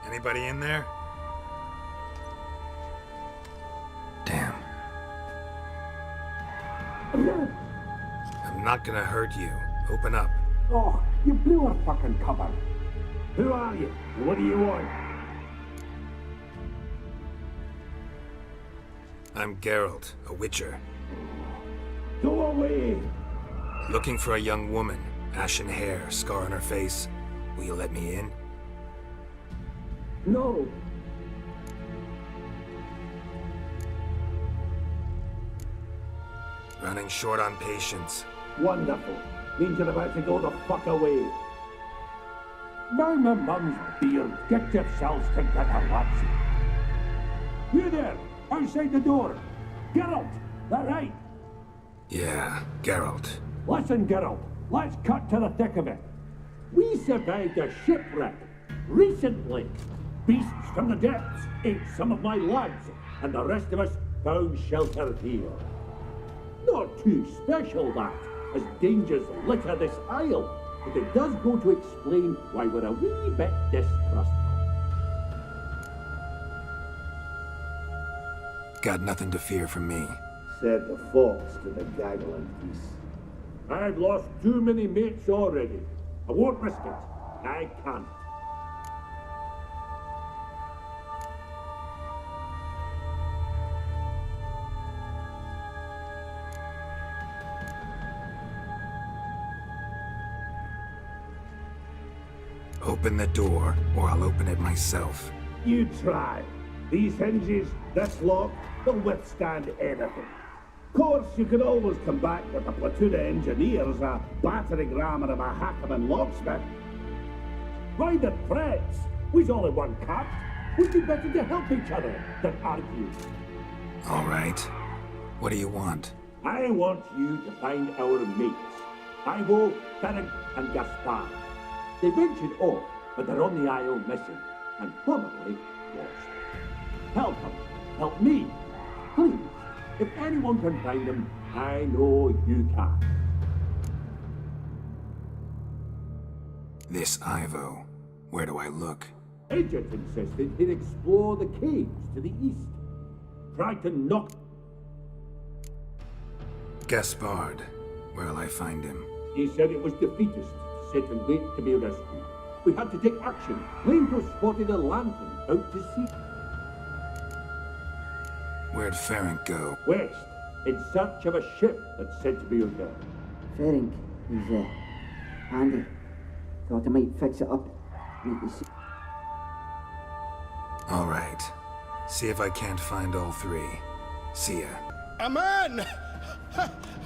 Anybody in there? Damn. I'm not gonna hurt you. Open up. Oh, you blew our fucking cover. Who are you? What do you want? I'm Geralt, a witcher. Go away! Looking for a young woman. Ashen hair, scar on her face. Will you let me in? No. Running short on patience. Wonderful. Means you're about to go the fuck away. By my mum's beard, get yourselves together, lads. You there, outside the door. Geralt, that right? Yeah, Geralt. Listen, Geralt, let's cut to the thick of it. We survived a shipwreck recently. Beasts from the depths ate some of my lads, and the rest of us found shelter here. Not too special, that, as dangers litter this isle, but it does go to explain why we're a wee bit distrustful. Got nothing to fear from me. Said the fox to the gaggling geese. I've lost too many mates already. I won't risk it. I can't. Open the door, or I'll open it myself. You try. These hinges, this lock, they'll withstand anything. Of course, you could always come back with a platoon of engineers, a battering ram and a Hackerman locksmith. Why the threats? We's all in one cap. We'd be better to help each other than argue. All right. What do you want? I want you to find our mates. Ivo, Ferenc, and Gaspar. They ventured off, but they're on the Isle missing, and probably lost. Help them. Help me. Please. If anyone can find them, I know you can. This Ivo. Where do I look? Agent insisted he'd explore the caves to the east. Tried to knock... Gaspard. Where'll I find him? He said it was defeatist, set and wait to be rescued. We had to take action. Rainbow spotted a lantern out to sea. Where'd Ferenc go? West, in search of a ship that's said to be out there. Ferenc, he's handy. Thought I might fix it up. Make you see. All right. See if I can't find all three. See ya. A man!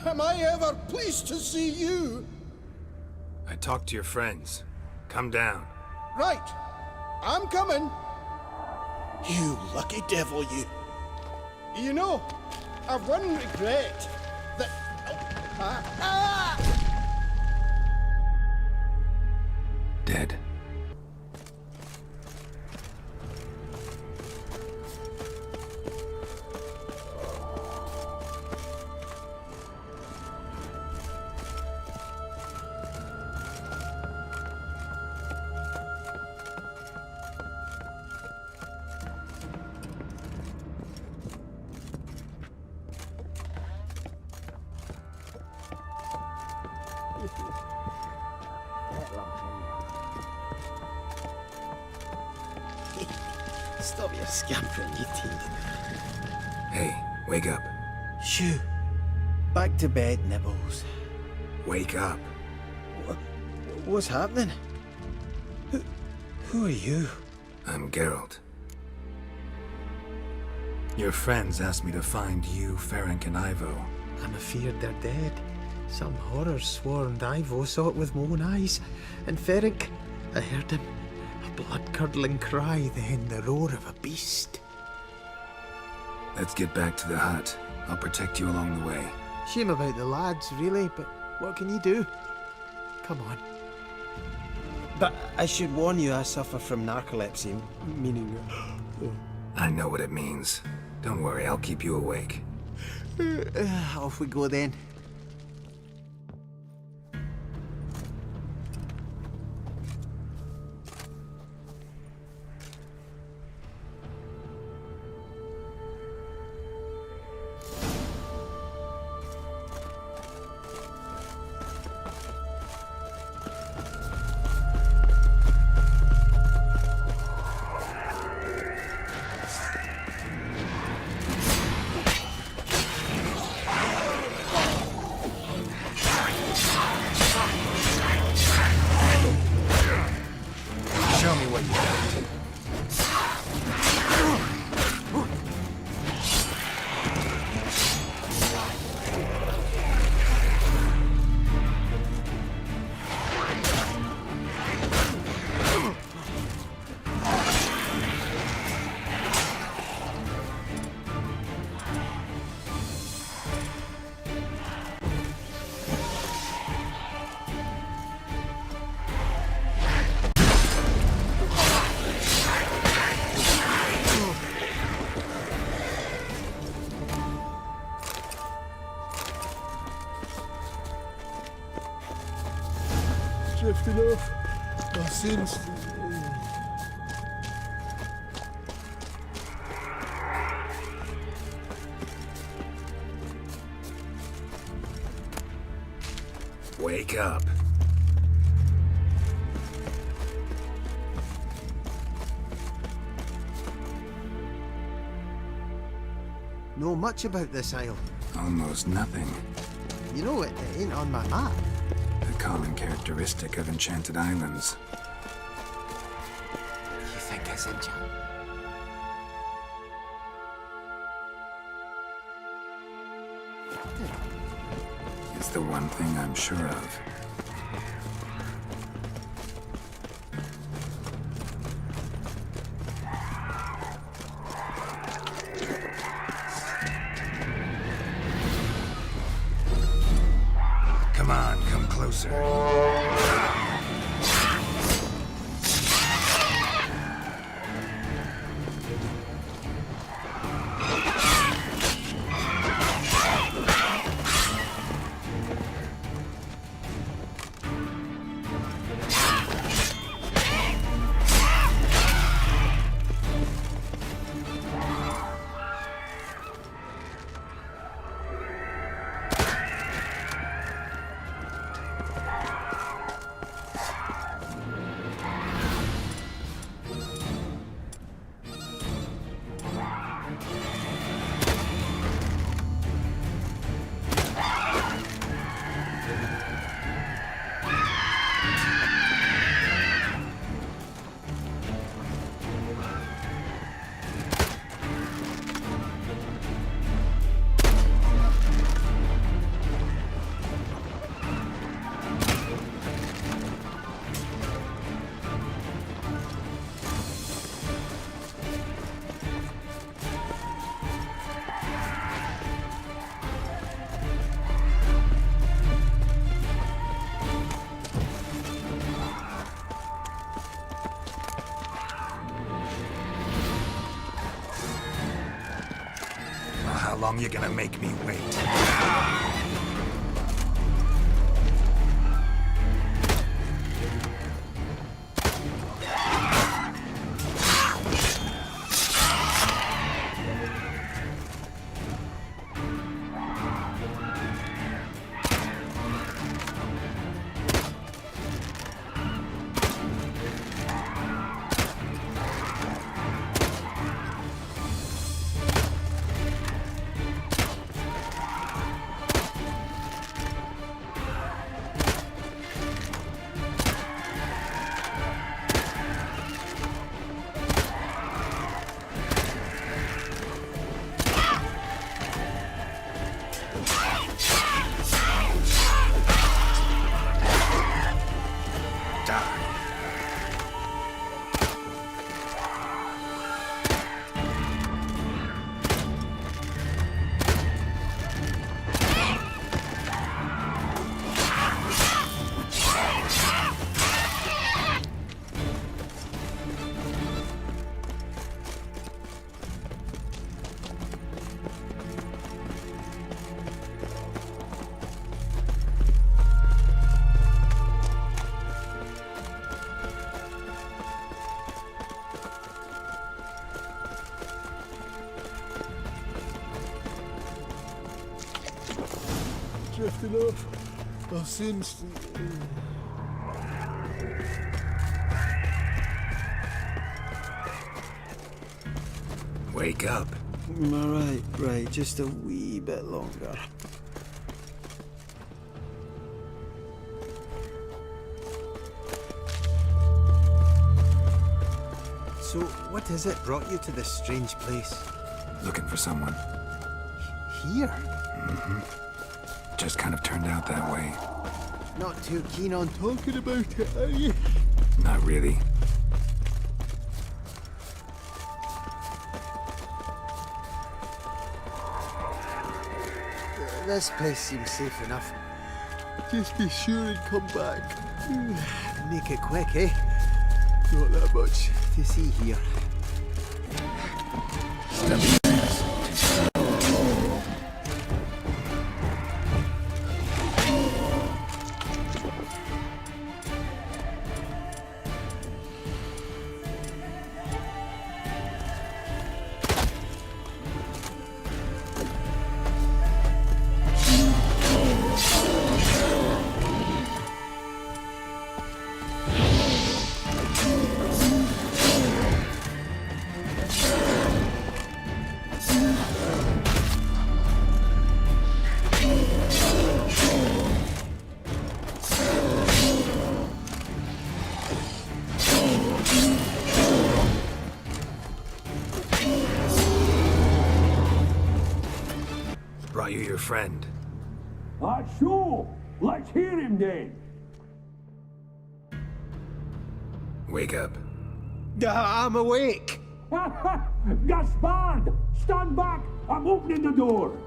Am I ever pleased to see you? I talked to your friends. Come down. Right. I'm coming. You lucky devil, you. You know, I've one regret. That... Dead. Stop your scampering, you teeth. Hey, wake up. Shoo. Back to bed, Nibbles. Wake up. What's happening? Who are you? I'm Geralt. Your friends asked me to find you, Ferenc, and Ivo. I'm afeard they're dead. Some horrors swarmed Ivo, saw it with my own eyes. And Ferenc, I heard him. A blood-curdling cry, then the roar of a beast. Let's get back to the hut. I'll protect you along the way. Shame about the lads, really, but what can you do? Come on. But I should warn you, I suffer from narcolepsy, meaning... I know what it means. Don't worry, I'll keep you awake. Off we go then. Show me what you got. Drifting off. My sins. Wake up. Know much about this isle. Almost nothing. You know, it ain't on my map. A common characteristic of enchanted islands. You think it's enchanted? It's the one thing I'm sure of. Come on, come closer. How long you gonna make me wait? drifting off. I'll soon. Wake up. Right, just a wee bit longer. So, what is it brought you to this strange place? Looking for someone. Here? Just kind of turned out that way. Not too keen on talking about it, are you? Not really. This place seems safe enough. Just be sure and come back. Make it quick, eh? Not that much to see here. Brought you your friend. Sure. Let's hear him then. Wake up. I'm awake. Gaspard! Stand back! I'm opening the door!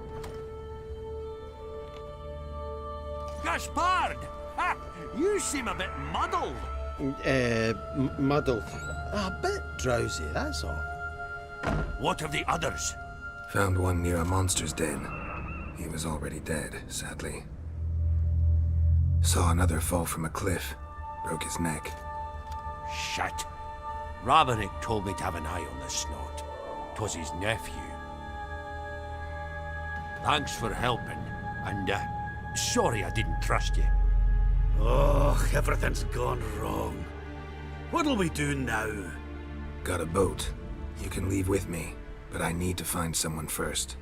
Gaspard! You seem a bit muddled. Muddled. A bit drowsy, that's all. What of the others? Found one near a monster's den. He was already dead, sadly. Saw another fall from a cliff. Broke his neck. Shit. Ravenik told me to have an eye on the snot. 'Twas his nephew. Thanks for helping, and sorry I didn't trust you. Oh, everything's gone wrong. What'll we do now? Got a boat. You can leave with me, but I need to find someone first.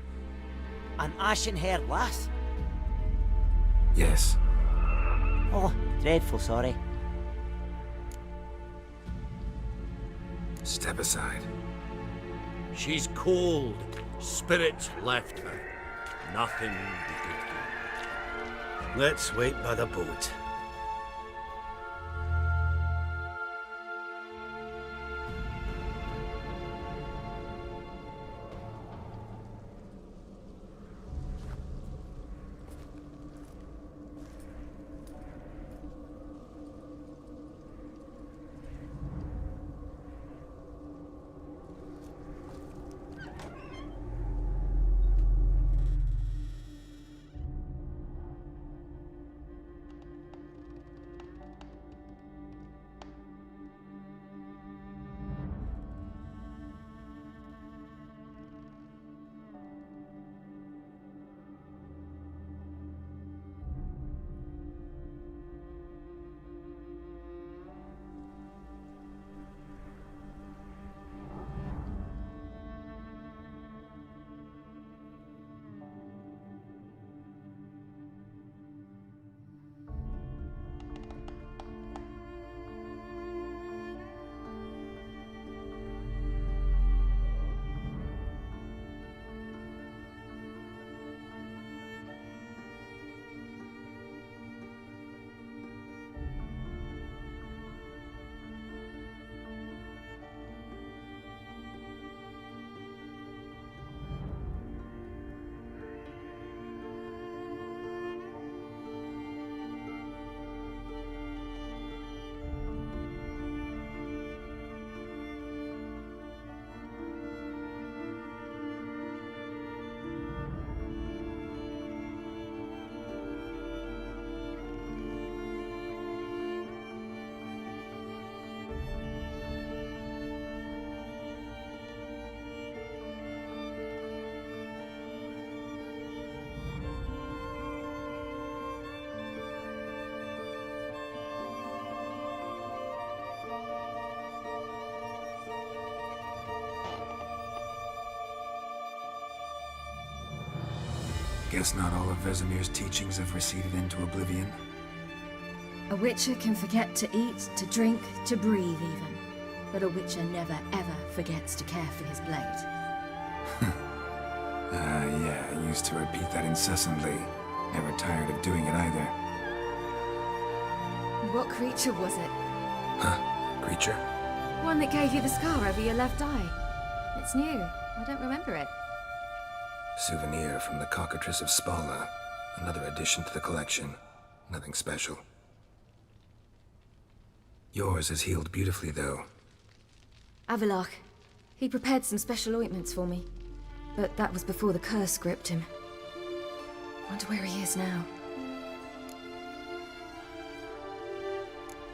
An ashen-haired lass? Yes. Oh, dreadful sorry. Step aside. She's cold. Spirits left her. Nothing we could do. Let's wait by the boat. Guess not all of Vesemir's teachings have receded into oblivion. A Witcher can forget to eat, to drink, to breathe even. But a Witcher never ever forgets to care for his blade. Yeah, I used to repeat that incessantly. Never tired of doing it either. What creature was it? Huh? Creature? One that gave you the scar over your left eye. It's new. I don't remember it. Souvenir from the Cockatrice of Spala. Another addition to the collection. Nothing special. Yours is healed beautifully, though. Avallac'h. He prepared some special ointments for me. But that was before the curse gripped him. Wonder where he is now.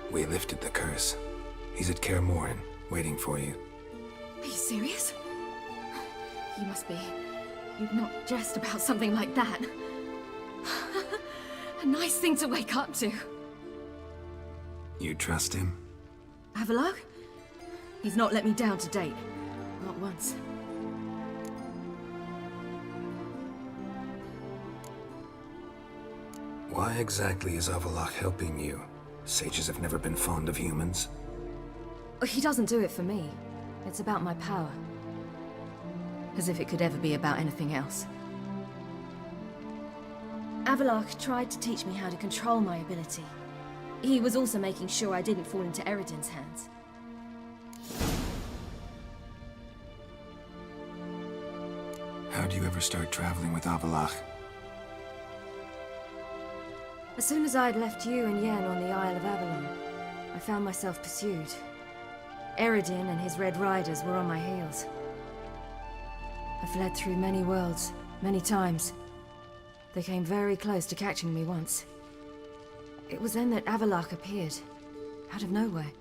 We lifted the curse. He's at Kaer Morhen, waiting for you. Are you serious? You must be. You'd not jest about something like that. A nice thing to wake up to. You trust him? Avallac'h? He's not let me down to date. Not once. Why exactly is Avallac'h helping you? Sages have never been fond of humans. He doesn't do it for me. It's about my power. As if it could ever be about anything else. Avallac'h tried to teach me how to control my ability. He was also making sure I didn't fall into Eredin's hands. How do you ever start traveling with Avallac'h? As soon as I'd left you and Yen on the Isle of Avalon, I found myself pursued. Eredin and his Red Riders were on my heels. I fled through many worlds, many times. They came very close to catching me once. It was then that Avallac'h appeared, out of nowhere.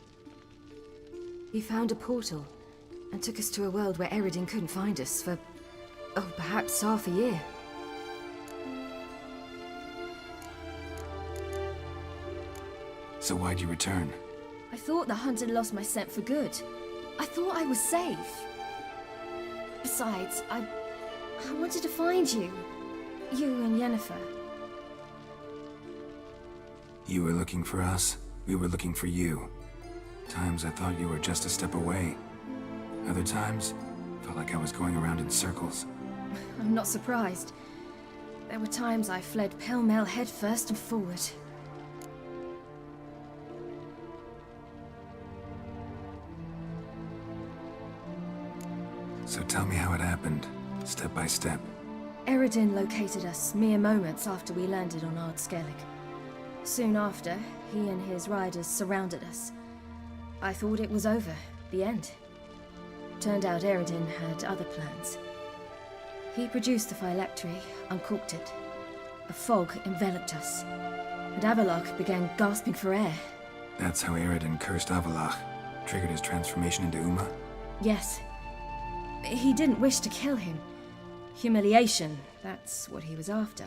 He found a portal, and took us to a world where Eredin couldn't find us for, perhaps half a year. So why'd you return? I thought the hunt had lost my scent for good. I thought I was safe. Besides, I wanted to find you. You and Yennefer. You were looking for us, we were looking for you. Times I thought you were just a step away. Other times, felt like I was going around in circles. I'm not surprised. There were times I fled pell-mell headfirst and forward. So tell me how it happened, step by step. Eredin located us mere moments after we landed on Ard Skellig. Soon after, he and his riders surrounded us. I thought it was over, the end. Turned out Eredin had other plans. He produced the phylactery, uncorked it. A fog enveloped us, and Avallac'h began gasping for air. That's how Eredin cursed Avallac'h, triggered his transformation into Uma? Yes. He didn't wish to kill him. Humiliation, that's what he was after.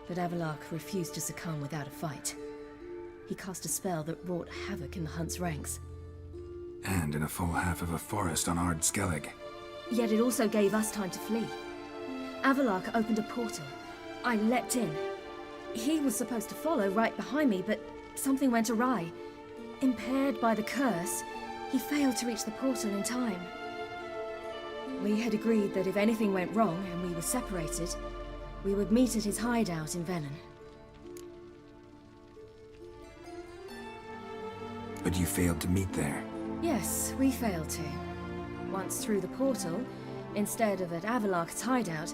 But Avallac'h refused to succumb without a fight. He cast a spell that wrought havoc in the Hunt's ranks. And in a full half of a forest on Ard Skellig. Yet it also gave us time to flee. Avallac'h opened a portal. I leapt in. He was supposed to follow right behind me, but something went awry. Impaired by the curse, he failed to reach the portal in time. We had agreed that if anything went wrong and we were separated, we would meet at his hideout in Velen. But you failed to meet there. Yes, we failed to. Once through the portal, instead of at Avallac'h's hideout,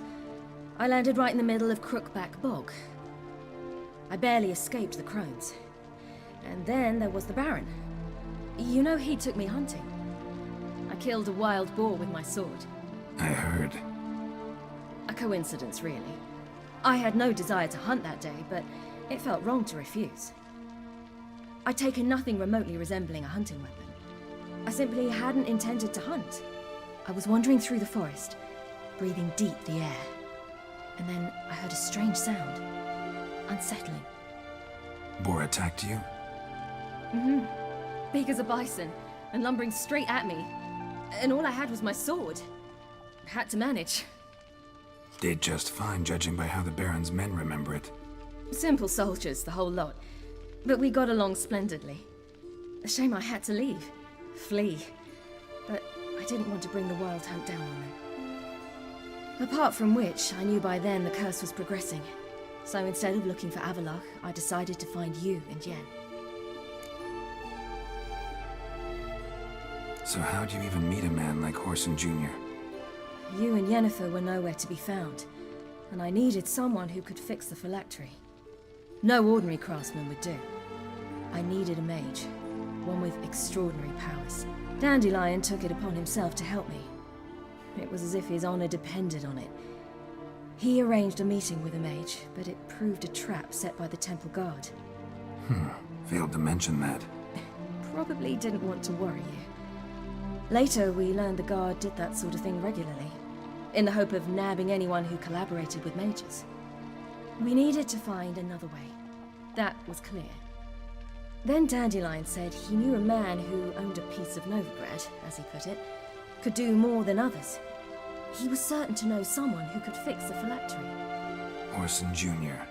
I landed right in the middle of Crookback Bog. I barely escaped the crones. And then there was the Baron. You know, he took me hunting. I killed a wild boar with my sword. I heard. A coincidence, really. I had no desire to hunt that day, but it felt wrong to refuse. I'd taken nothing remotely resembling a hunting weapon. I simply hadn't intended to hunt. I was wandering through the forest, breathing deep the air. And then I heard a strange sound. Unsettling. Boar attacked you? Mm-hmm. Big as a bison, and lumbering straight at me. And all I had was my sword. Had to manage. Did just fine, judging by how the Baron's men remember it. Simple soldiers, the whole lot. But we got along splendidly. A shame I had to leave. Flee. But I didn't want to bring the Wild Hunt down on them. Apart from which, I knew by then the curse was progressing. So instead of looking for Avallac'h, I decided to find you and Yen. So how'd you even meet a man like Whoreson Jr.? You and Yennefer were nowhere to be found, and I needed someone who could fix the phylactery. No ordinary craftsman would do. I needed a mage, one with extraordinary powers. Dandelion took it upon himself to help me. It was as if his honor depended on it. He arranged a meeting with a mage, but it proved a trap set by the Temple Guard. Failed to mention that. Probably didn't want to worry you. Later, we learned the Guard did that sort of thing regularly, in the hope of nabbing anyone who collaborated with mages. We needed to find another way. That was clear. Then Dandelion said he knew a man who owned a piece of Novigrad, as he put it, could do more than others. He was certain to know someone who could fix the phylactery. Whoreson Jr.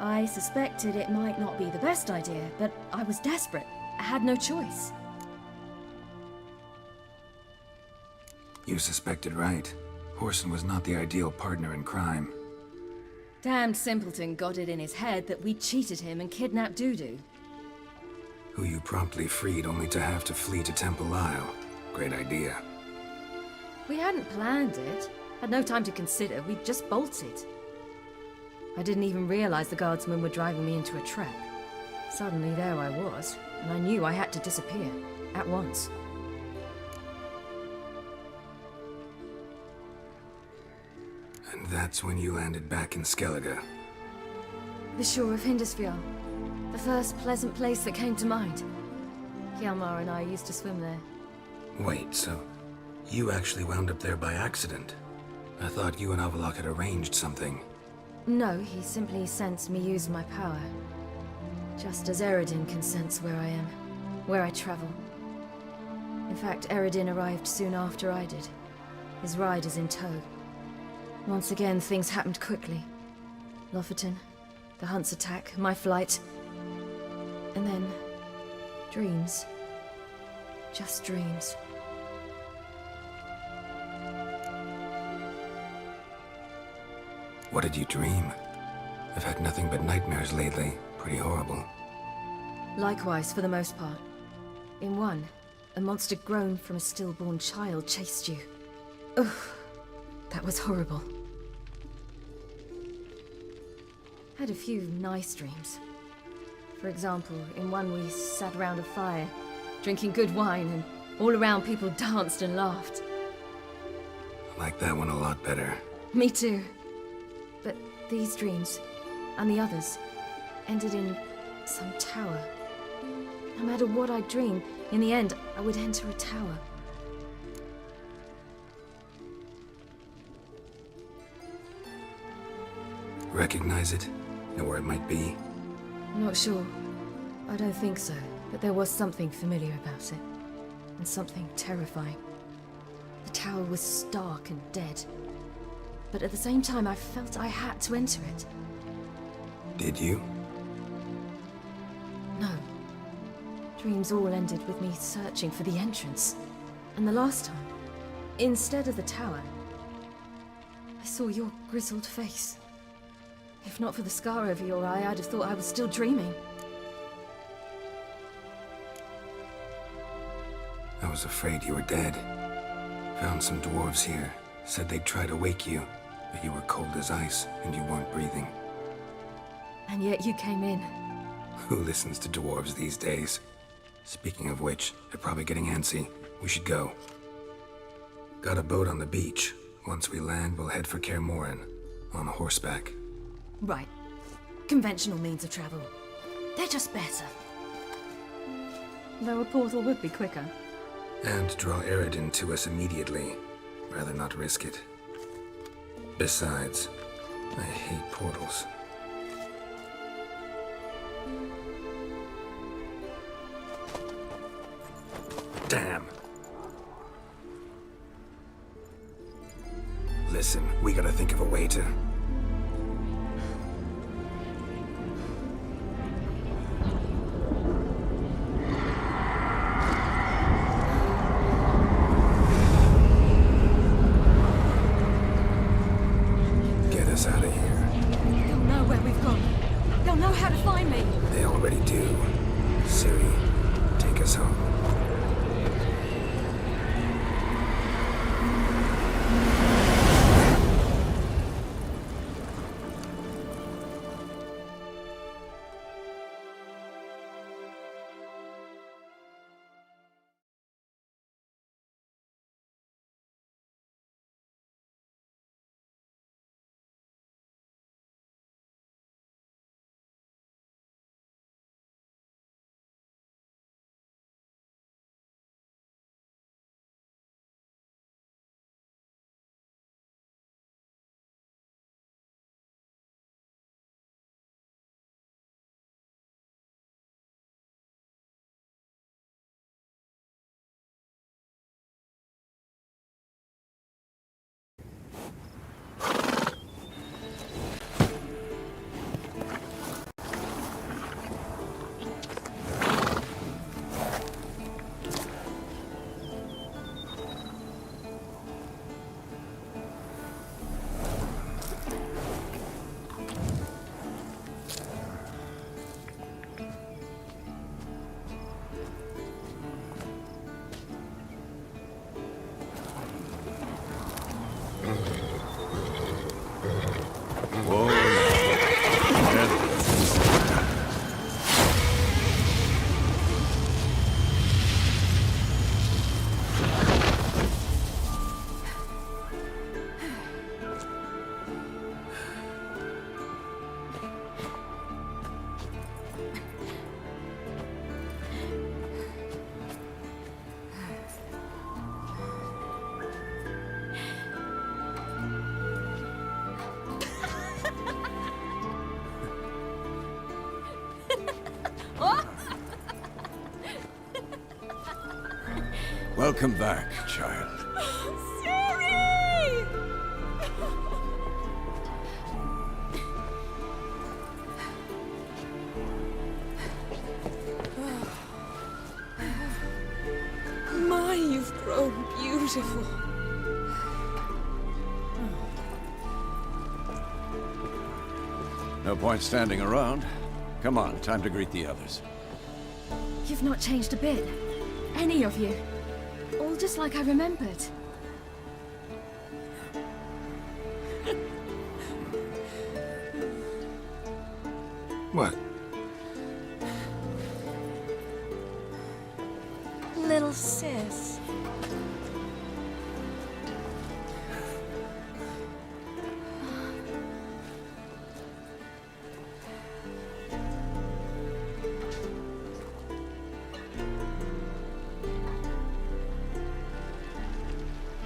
I suspected it might not be the best idea, but I was desperate. I had no choice. You suspected right. Whoreson was not the ideal partner in crime. Damned simpleton got it in his head that we cheated him and kidnapped Dudu. Who you promptly freed only to have to flee to Temple Isle. Great idea. We hadn't planned it. Had no time to consider. We just bolted. I didn't even realize the guardsmen were driving me into a trap. Suddenly there I was, and I knew I had to disappear. At once. And that's when you landed back in Skellige. The shore of Hindisfjall. The first pleasant place that came to mind. Hjalmar and I used to swim there. Wait, so you actually wound up there by accident? I thought you and Avallac'h had arranged something. No, he simply sensed me use my power. Just as Eredin can sense where I am, where I travel. In fact, Eredin arrived soon after I did. His riders in tow. Once again, things happened quickly. Lofoten, the Hunt's attack, my flight. And then, dreams. Just dreams. What did you dream? I've had nothing but nightmares lately. Pretty horrible. Likewise, for the most part. In one, a monster grown from a stillborn child chased you. Ugh, that was horrible. Had a few nice dreams. For example, in one we sat around a fire, drinking good wine, and all around people danced and laughed. I like that one a lot better. Me too. But these dreams, and the others, ended in some tower. No matter what I dream, in the end, I would enter a tower. Recognize it? Know where it might be? Not sure. I don't think so, but there was something familiar about it. And something terrifying. The tower was stark and dead. But at the same time, I felt I had to enter it. Did you? No. Dreams all ended with me searching for the entrance. And the last time, instead of the tower, I saw your grizzled face. If not for the scar over your eye, I'd have thought I was still dreaming. I was afraid you were dead. Found some dwarves here. Said they'd try to wake you, but you were cold as ice and you weren't breathing. And yet you came in. Who listens to dwarves these days? Speaking of which, they're probably getting antsy. We should go. Got a boat on the beach. Once we land, we'll head for Kaer Morhen. On horseback. Right. Conventional means of travel. They're just better. Though a portal would be quicker. And draw Eredin to us immediately. Rather not risk it. Besides, I hate portals. Damn. Listen. Listen, we gotta think of a way to... Get us out of here. They'll know where we've gone. They'll know how to find me. They already do. Ciri, take us home. Welcome back, child. Ciri! My, you've grown beautiful. No point standing around. Come on, time to greet the others. You've not changed a bit. Any of you. All just like I remembered. What? Little sis.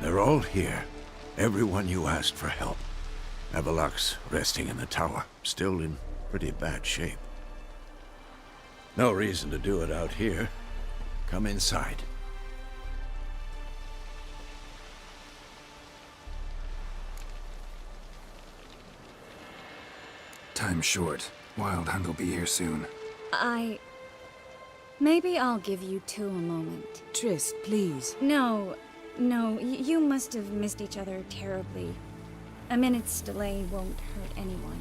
They're all here. Everyone you asked for help. Avallac'h's resting in the tower, still in pretty bad shape. No reason to do it out here. Come inside. Time's short. Wild Hunt will be here soon. Maybe I'll give you two a moment. Triss, please. No, you must have missed each other terribly. A minute's delay won't hurt anyone.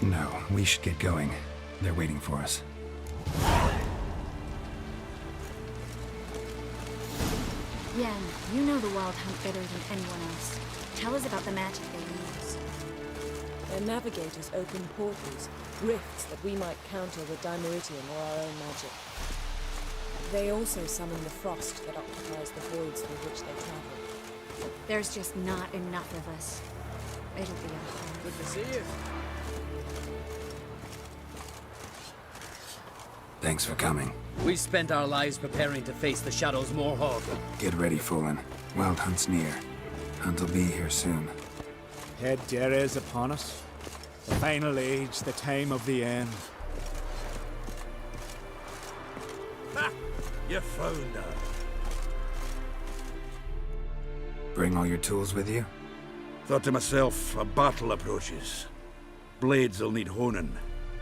No, we should get going. They're waiting for us. Yen, you know the Wild Hunt better than anyone else. Tell us about the magic they use. Their navigators open portals, rifts that we might counter with Dimeritium or our own magic. They also summon the frost that occupies the voids through which they travel. There's just not enough of us. It'll be a hard... Good to see you. Thanks for coming. We spent our lives preparing to face the Shadow's Morhog. Get ready, Fullen. Wild Hunt's near. Hunt will be here soon. Head Dere is upon us. The final age, the time of the end. Ha! You found her. Bring all your tools with you? Thought to myself, a battle approaches. Blades will need honing.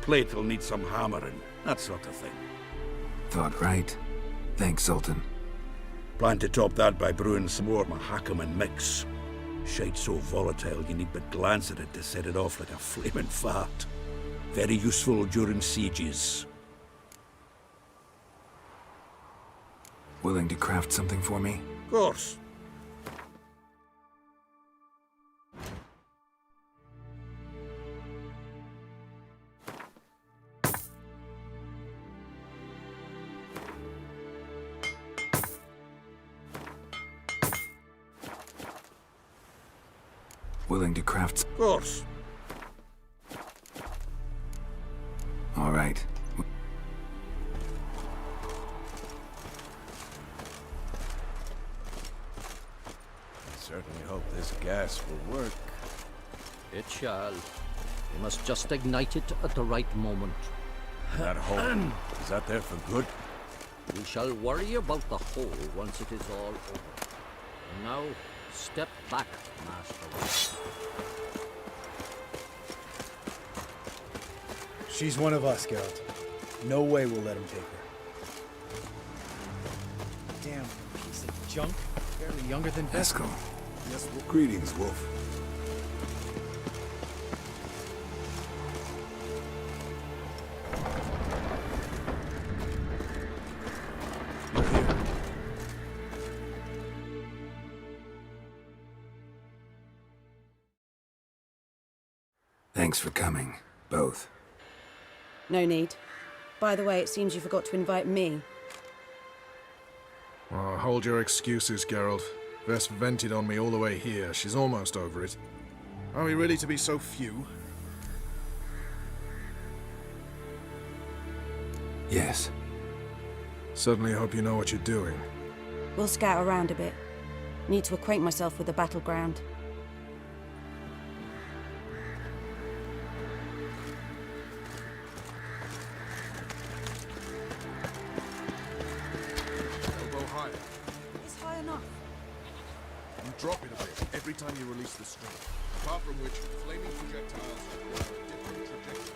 Plate will need some hammering. That sort of thing. Thought right. Thanks, Sultan. Plan to top that by brewing some more Mahakaman mix. Shite so volatile you need but glance at it to set it off like a flaming fart. Very useful during sieges. Willing to craft something for me? Of course. Willing to craft... Of course. All right. Certainly hope this gas will work. It shall. We must just ignite it at the right moment. That hole, is that there for good? We shall worry about the hole once it is all over. Now, step back, Master. She's one of us, Geralt. No way we'll let him take her. Damn piece of junk. Barely younger than Eskel. Yes, Greetings, Wolf. Thanks for coming, both. No need. By the way, it seems you forgot to invite me. Oh, hold your excuses, Geralt. Vess vented on me all the way here. She's almost over it. Are we really to be so few? Yes. Certainly hope you know what you're doing. We'll scout around a bit. Need to acquaint myself with the battleground. Elbow higher. It's high enough. You drop it a bit every time you release the string. Apart from which, flaming projectiles require a different trajectory.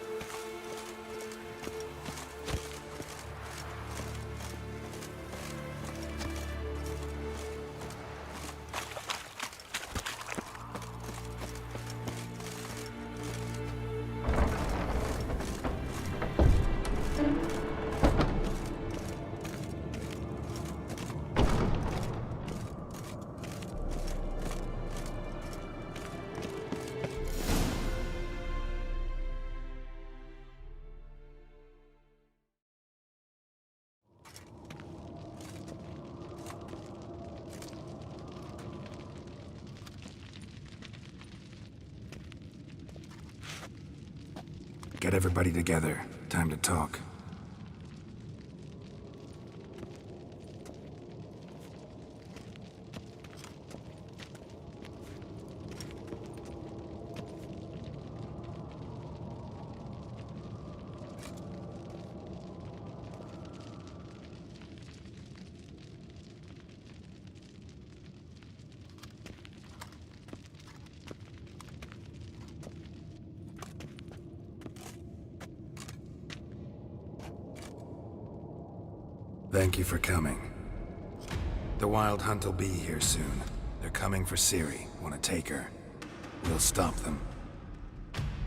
Get everybody together. Time to talk. Thank you for coming. The Wild Hunt will be here soon. They're coming for Ciri. Want to take her? We'll stop them.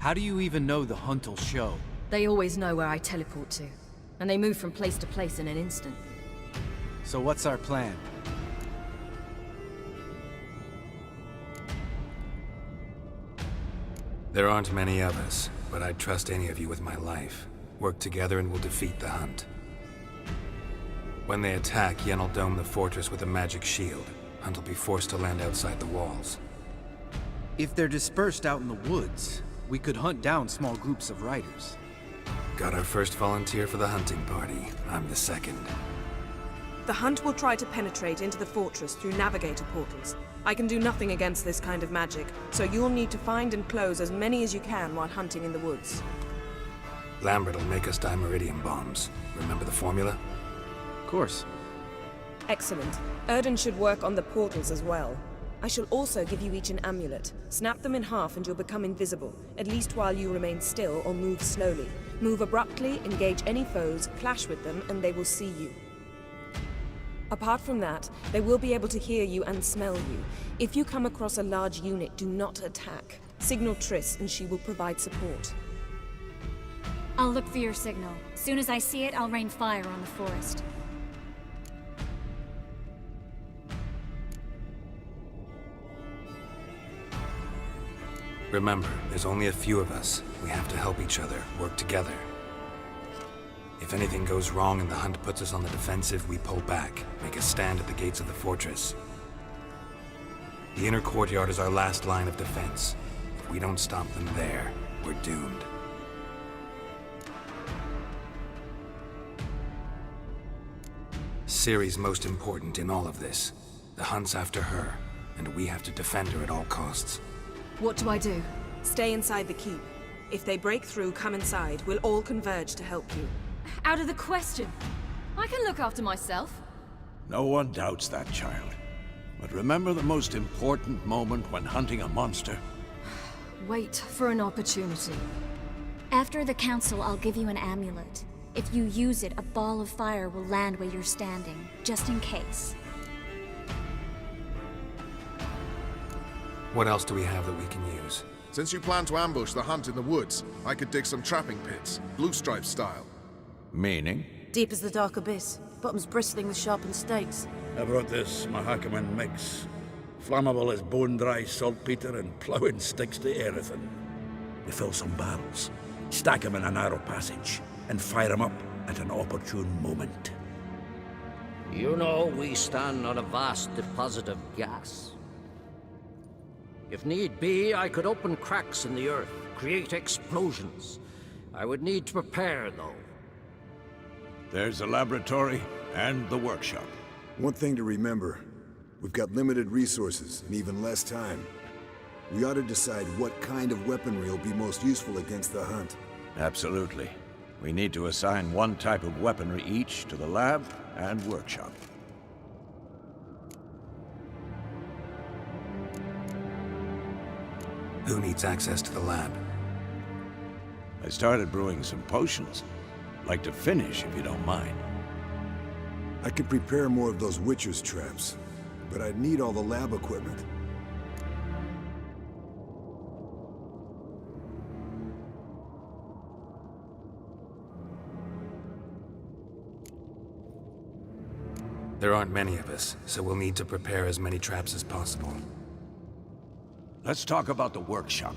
How do you even know the hunt will show? They always know where I teleport to, and they move from place to place in an instant. So what's our plan? There aren't many of us, but I'd trust any of you with my life. Work together and we'll defeat the Hunt. When they attack, Yen will dome the fortress with a magic shield. Hunt will be forced to land outside the walls. If they're dispersed out in the woods, we could hunt down small groups of riders. Got our first volunteer for the hunting party. I'm the second. The Hunt will try to penetrate into the fortress through navigator portals. I can do nothing against this kind of magic, so you'll need to find and close as many as you can while hunting in the woods. Lambert will make us dimeridium bombs. Remember the formula? Of course. Excellent. Erden should work on the portals as well. I shall also give you each an amulet. Snap them in half and you'll become invisible, at least while you remain still or move slowly. Move abruptly, engage any foes, clash with them, and they will see you. Apart from that, they will be able to hear you and smell you. If you come across a large unit, do not attack. Signal Triss and she will provide support. I'll look for your signal. Soon as I see it, I'll rain fire on the forest. Remember, there's only a few of us. We have to help each other, work together. If anything goes wrong and the hunt puts us on the defensive, we pull back, make a stand at the gates of the fortress. The inner courtyard is our last line of defense. If we don't stop them there, we're doomed. Ciri's most important in all of this. The hunt's after her, and we have to defend her at all costs. What do I do? Stay inside the keep. If they break through, come inside. We'll all converge to help you. Out of the question. I can look after myself. No one doubts that, child. But remember the most important moment when hunting a monster? Wait for an opportunity. After the council, I'll give you an amulet. If you use it, a ball of fire will land where you're standing, just in case. What else do we have that we can use? Since you plan to ambush the hunt in the woods, I could dig some trapping pits, blue stripe style. Meaning? Deep as the dark abyss, bottoms bristling with sharpened stakes. I brought this Mahakaman mix. Flammable as bone-dry saltpeter and ploughing sticks to everything. We fill some barrels, stack them in a narrow passage, and fire them up at an opportune moment. You know, we stand on a vast deposit of gas. If need be, I could open cracks in the earth, create explosions. I would need to prepare, though. There's the laboratory and the workshop. One thing to remember, we've got limited resources and even less time. We ought to decide what kind of weaponry will be most useful against the hunt. Absolutely. We need to assign one type of weaponry each to the lab and workshop. Who needs access to the lab? I started brewing some potions. Like to finish, if you don't mind. I could prepare more of those Witcher's traps, but I'd need all the lab equipment. There aren't many of us, so we'll need to prepare as many traps as possible. Let's talk about the workshop.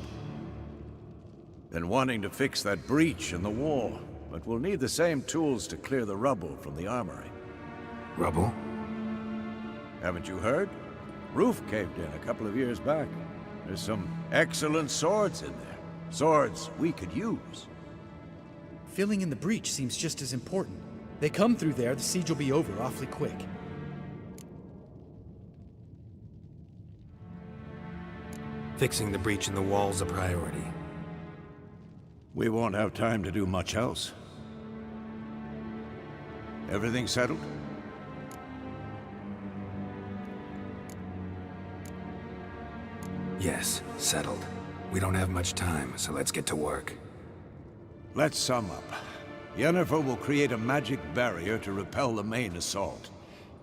Been wanting to fix that breach in the wall, but we'll need the same tools to clear the rubble from the armory. Rubble? Haven't you heard? Roof caved in a couple of years back. There's some excellent swords in there. Swords we could use. Filling in the breach seems just as important. They come through there, the siege will be over awfully quick. Fixing the breach in the wall's a priority. We won't have time to do much else. Everything settled? Yes, settled. We don't have much time, so let's get to work. Let's sum up. Yennefer will create a magic barrier to repel the main assault.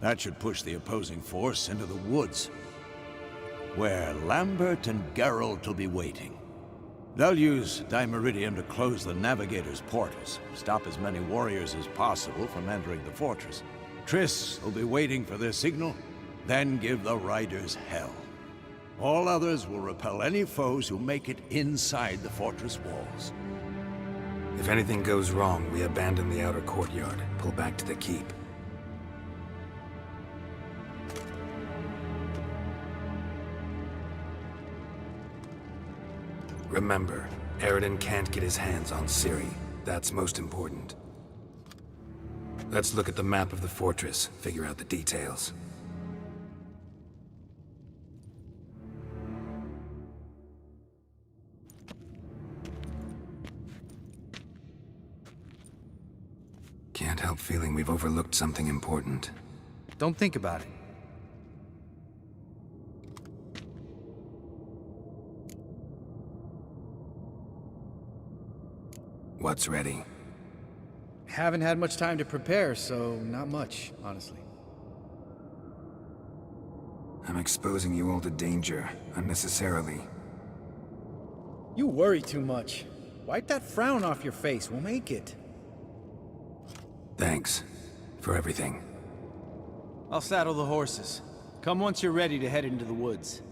That should push the opposing force into the woods, where Lambert and Geralt will be waiting. They'll use Dimeridium to close the Navigator's portals, stop as many warriors as possible from entering the fortress. Triss will be waiting for their signal, then give the riders hell. All others will repel any foes who make it inside the fortress walls. If anything goes wrong, we abandon the outer courtyard, pull back to the keep. Remember, Eredin can't get his hands on Ciri. That's most important. Let's look at the map of the fortress, figure out the details. Can't help feeling we've overlooked something important. Don't think about it. What's ready? Haven't had much time to prepare, so not much, honestly. I'm exposing you all to danger, unnecessarily. You worry too much. Wipe that frown off your face, we'll make it. Thanks for everything. I'll saddle the horses. Come once you're ready to head into the woods.